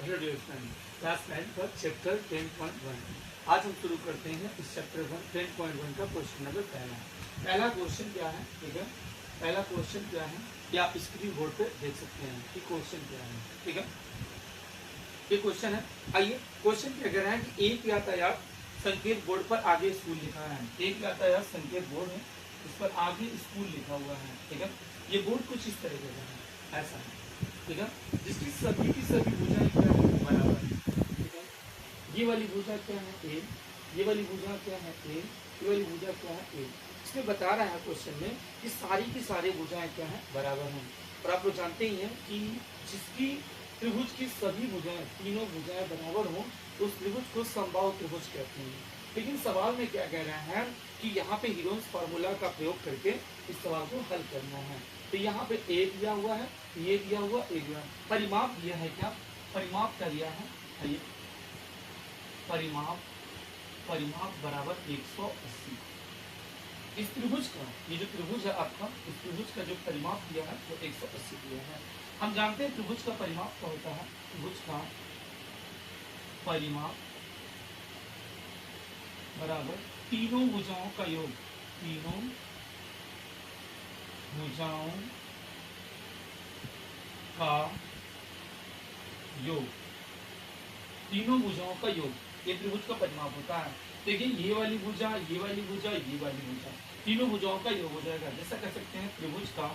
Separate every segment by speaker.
Speaker 1: Hello dear friend, class 9 का chapter 10.1। आज हम शुरू करते हैं इस चैप्टर 10.1 का क्वेश्चन नंबर पहला क्वेश्चन क्या है, ठीक है। पहला क्वेश्चन क्या है कि आप स्क्रीन बोर्ड पे देख सकते हैं कि क्वेश्चन क्या है, ठीक है। ये क्वेश्चन है। आइए, क्वेश्चन क्या कह रहा है कि एक यातायात संकेत बोर्ड पर आगे स्कूल लिखा है। एक यातायात संकेत बोर्ड है, उस पर आगे स्कूल लिखा हुआ है, ठीक है। ये बोर्ड कुछ इस तरह का है, ऐसा है, ठीक है, जिसकी सभी की सभी भुजाएं क्या है, बराबर है, ठीक है। ये वाली भुजा क्या है, ए। ये वाली भुजा क्या है, ए। ये वाली भुजा क्या है, ए। इसमें बता रहा है क्वेश्चन में कि सारी की सारी भुजाएं क्या है, बराबर हैं। और आप लोग जानते ही हैं कि जिसकी त्रिभुज की सभी भुजाएं, तीनों भुजाएं बराबर हों तो उस त्रिभुज को समबाहु त्रिभुज कहते हैं। लेकिन सवाल में क्या कह रहा है कि यहाँ पे हीरोन्स फार्मूला का प्रयोग करके इस सवाल को हल करना है। तो यहाँ पे ए दिया हुआ है, ये दिया हुआ, ए दिया, परिमाप दिया है, क्या परिमाप क्या दिया है, ये परिमाप बराबर 180। इस त्रिभुज का, ये जो त्रिभुज है आपका, इस त्रिभुज का जो परिमाप दिया है वो 180 दिया है। हम जानते हैं त्रिभुज का परिमाप क्या होता है। त्रिभुज का परिमाप बराबर तीनों भुजाओं का योग, तीनों भुजाओं का योग, तीनों भुजाओं का योग, ये त्रिभुज का परिमाप होता है। देखिए, ये वाली भुजा, ये वाली भुजा, ये वाली भुजा, तीनों भुजाओं का योग हो जाएगा। जैसा कह सकते हैं त्रिभुज का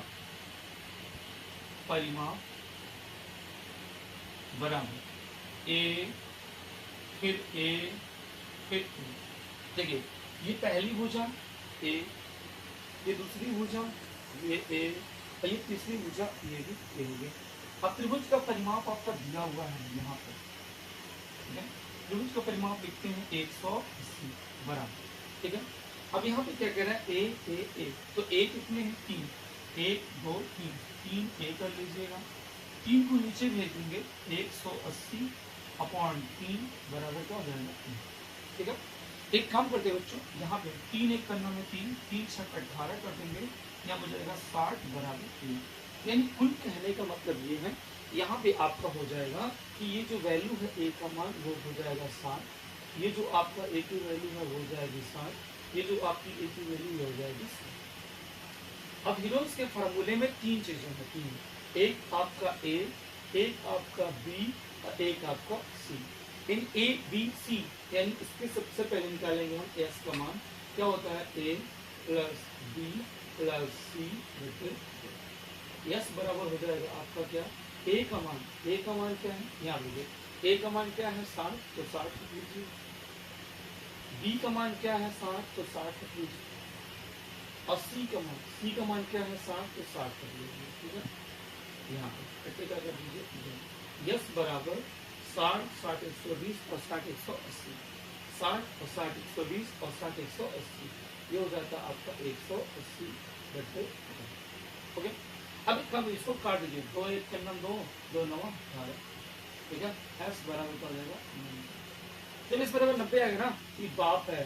Speaker 1: परिमाप बराबर ए फिर ए फिर ए। देखिए, ये पहली भुजा ए, ये दूसरी भुजा ये ए, और ये तीसरी भुजा ये भी ए हो गई। अब त्रिभुज का परिमाप आपका दिया हुआ है यहाँ पर, ठीक है। त्रिभुज का परिमाप लिखते हैं 180 बराबर, ठीक है। अब यहाँ पे क्या कह रहा है, ए। तो ए कितने हैं, 3, 1 2 3, 3 ए कर लीजिएगा, 3 को नीचे भेज देंगे, 180 अपॉन 3 बराबर क्या हो जाएगा, 3, ठीक है। एक काम करते हैं बच्चों, यहाँ पे 3 एक करना में 3, 3 6 18 कर देंगे, यहाँ हो जाएगा 60 बराबर 3। यानी कुल कहने का मतलब ये है, यहाँ पे आपका हो जाएगा कि ये जो वैल्यू है ए का मान वो हो जाएगा 60, ये जो आपका ए की वैल्यू है वो हो जाएगी 60, ये जो आपकी ए की वैल्यू हो जाएगी 60। अब हीरोन्स के फार्मूले में 3 चीजें होती हैं, एक आपका ए, एक आपका बी और एक आपका सी। इन ए बी सी यानी इसके सबसे पहले निकालेंगे हम एस का मान, क्या होता है, ए प्लस बी प्लस सी, एस बराबर हो जाएगा आपका क्या, ए का मान, ए का मान क्या है, यहाँ लीजिए, ए का मान क्या है 60, तो 60 रख लीजिए। बी का मान क्या है 60, तो 60 रख लीजिए। और सी का मान क्या है 60, तो 60 रख लीजिए, ठीक है। यहाँ पर ऐसे क्या कर दीजिए, यस बराबर 60 60 120 और 60 180, 60 और 60 120 और 60 180, ये हो जाता है आपका 180 बटे, ओके। अब कब इसको काट दीजिए, 2 1 करना 2 2 9 18, ठीक है। एस बराबर क्या हो जाएगा, जब इस बराबर 90 आएगा ना, ये बाप है,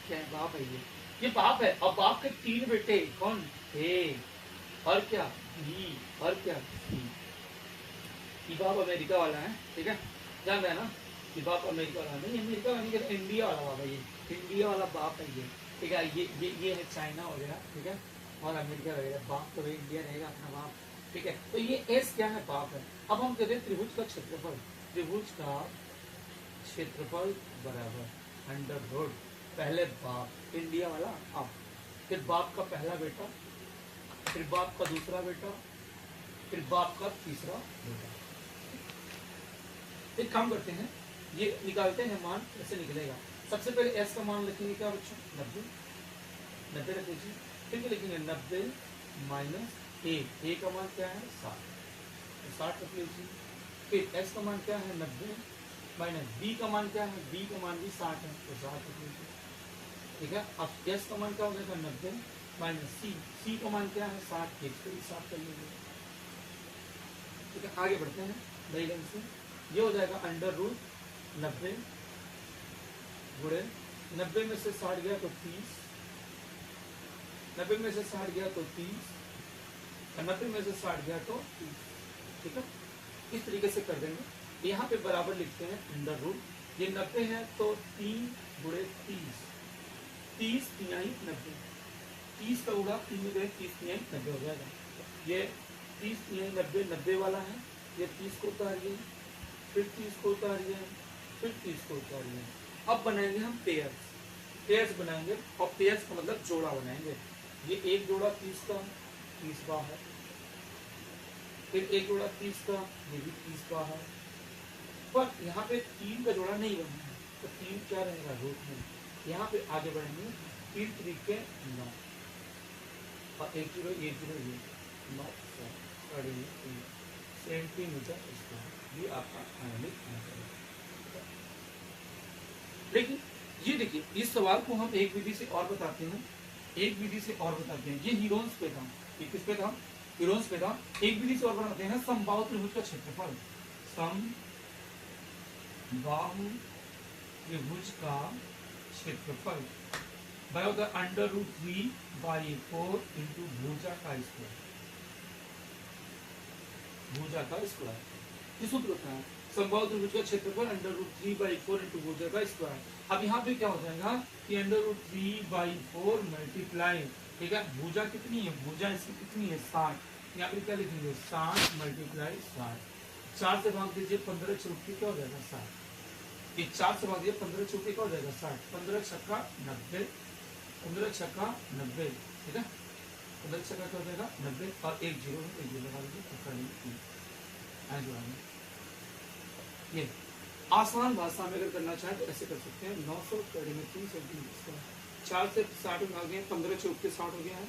Speaker 1: क्या है, बाप है, ये बाप है। और बाप के 3 बेटे, कौन, ए और क्या, बी और क्या, सी। ये बाप अमेरिका वाला है, ठीक है, जान रहे हैं ना, ये बाप अमेरिका वाला नहीं, अमेरिका वाला नहीं, इंडिया वाला बाप है, ये इंडिया वाला बाप है ये, ठीक है। ये है चाइना वगैरह, ठीक है, और अमेरिका वगैरह, बाप तो इंडिया रहेगा अपना बाप, ठीक है। तो ये एस क्या है, बाप है। अब हम कहते हैं त्रिभुज का क्षेत्रफल, त्रिभुज का क्षेत्रफल बराबर अंडर रूट, पहले बाप इंडिया वाला आप, फिर बाप का पहला बेटा, फिर बाप का दूसरा बेटा, फिर बाप का तीसरा बेटा। एक काम करते हैं, ये निकालते हैं मान, ऐसे निकलेगा। सबसे पहले एस का मान लिखेंगे क्या बच्चों, 90 रख लीजिए, फिर लिखेंगे 90 माइनस ए का मान क्या है 60, तो 60 रख लीजिए। फिर एस का मान क्या है 90 माइनस बी का मान क्या है, बी का मान भी 60 है, तो 60 रख लीजिए, ठीक है। अब एस का मान क्या हो जाएगा 90 माइनस सी का मान क्या है 60, 60 कर लीजिए, ठीक है। आगे बढ़ते हैं नई ढंग से, ये हो जाएगा अंडर रूट 90 गुणे 90 में से 60 गया तो 30, 90 में से 60 गया तो 30, 90 में से 60 गया तो 30, ठीक है। इस तरीके से कर देंगे। यहाँ पे बराबर लिखते हैं अंडर रूट। ये 90 है तो 3 गुणे 30, 30 तिहाई 90, 30 का गुणा 3 में गए 30 तिहाई 90 हो जाएगा। ये 30 तिहाई 90 90 वाला है, ये 30 को उतारिए, फिर 30 को उतारिए, फिर 30 को उतारिए। अब बनाएंगे हम पेयर्स, पेयर्स बनाएंगे और पेयर्स का मतलब जोड़ा बनाएंगे। ये एक जोड़ा 30 का 30 का है, फिर एक जोड़ा 30 का, ये भी 30 का है, पर यहाँ पे 3 का जोड़ा नहीं बनना है, तो 3 क्या रहेगा रूट में। यहाँ पे आगे बढ़ेंगे 3 तरीके 9 और 1 0 1 0 ये 9 सेंटीमीटर स्क्वायर, ये आपका आयामिक आंसर है। लेकिन ये देखिए, इस सवाल को हम एक विधि से और बताते हैं, एक विधि से और बताते हैं। ये हीरोन्स पे था, ये किस पे था, हीरोन्स पे था। एक विधि से और बनाते हैं, समबाहु त्रिभुज का क्षेत्रफल, समबाहु त्रिभुज का क्षेत्रफल by the under root 3/4 into भुजा का स्क्वायर, भुजा का स्क्वायर। ये सूत्र होता है समबाहु त्रिभुज का क्षेत्रफल अंडर रूट 3/4 इंटू भुजा का स्क्वायर। अब यहाँ पे क्या हो जाएगा कि अंडर रूट 3/4 मल्टीप्लाई, ठीक है, भुजा कितनी है, भुजा इसकी कितनी है 60, यहाँ पे क्या लिखेंगे 60 मल्टीप्लाई 60, 4 से भाग दीजिए 15 चौकी क्या हो जाएगा 60, ये 4 से भाग दीजिए 15 चौकी क्या हो जाएगा 60, 15 छक्का 90, 15 छक्का 90, ठीक है, 15 छक्का क्या हो जाएगा 90 और 1 0 है, 1 0 लगा दीजिए, ये आसान भाषा में अगर करना चाहें तो ऐसे कर सकते हैं। 900 में 3 सेंटीमीटर, 4 से 60 में भागे 15 चौक के 60 हो गया है,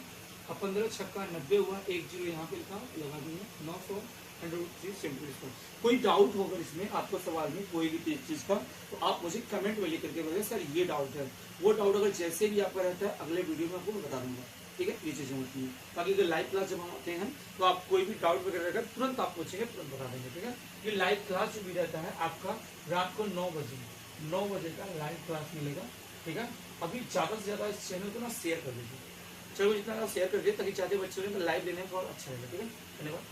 Speaker 1: अब 15 छक्का 90 हुआ, 1 0 यहाँ पे लिखा, लगा देंगे 900 √3 सेंटीमीटर। कोई डाउट होगा इसमें आपको सवाल में कोई भी चीज का, तो आप मुझे कमेंट में लिख करके बताइए सर ये डाउट है, वो डाउट अगर जैसे भी आपका रहता है अगले वीडियो में आपको बता दूंगा, ठीक है, ये चीजें होती हैं। ताकि अगर लाइव क्लास जब हम आते हैं तो आप कोई भी डाउट वगैरह रहेगा तुरंत आप पूछेंगे, तुरंत बता देंगे, ठीक है। ये लाइव क्लास जो भी रहता है आपका रात को 9 बजे का लाइव क्लास मिलेगा, ठीक है। अभी ज्यादा से ज्यादा इस चैनल को ना शेयर कर दीजिए, चलो जितना शेयर कर दिए ताकि चाहते बच्चों में लाइव लेने में बहुत अच्छा रहेगा, ठीक है। धन्यवाद।